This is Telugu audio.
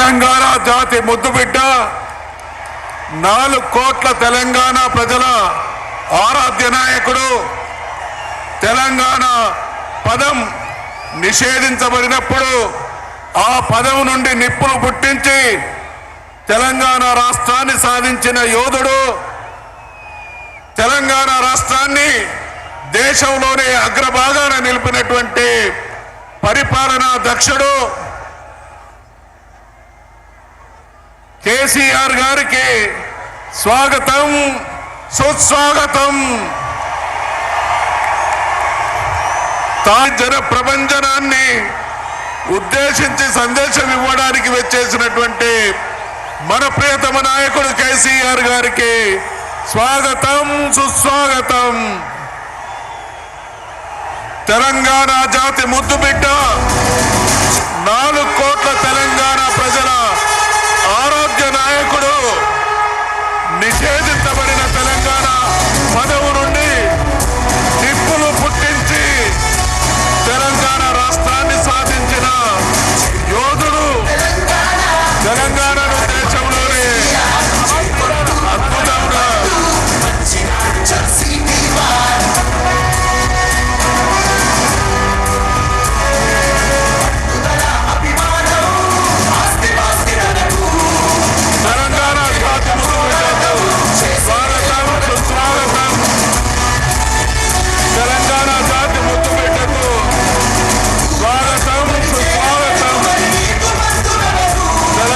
తెలంగాణ జాతి ముద్దుబిడ్డ 4 కోట్ల తెలంగాణ ప్రజల ఆరాధ్య నాయకుడు. తెలంగాణ పదం నిషేధించబడినప్పుడు ఆ పదం నుండి నిప్పులు పుట్టించి తెలంగాణ రాష్ట్రాన్ని సాధించిన యోధుడు. తెలంగాణ రాష్ట్రాన్ని దేశంలోనే అగ్రభాగాన నిలిపినటువంటి పరిపాలనా దక్షుడు కేసీఆర్ గారికి స్వాగతం, సుస్వాగతం. జన ప్రపంచనాన్ని ఉద్దేశించి సందేశం ఇవ్వడానికి వచ్చేసినటువంటి మన ప్రియతమ నాయకుడు కేసీఆర్ గారికి స్వాగతం, సుస్వాగతం. తెలంగాణ జాతి ముద్దుబిడ్డ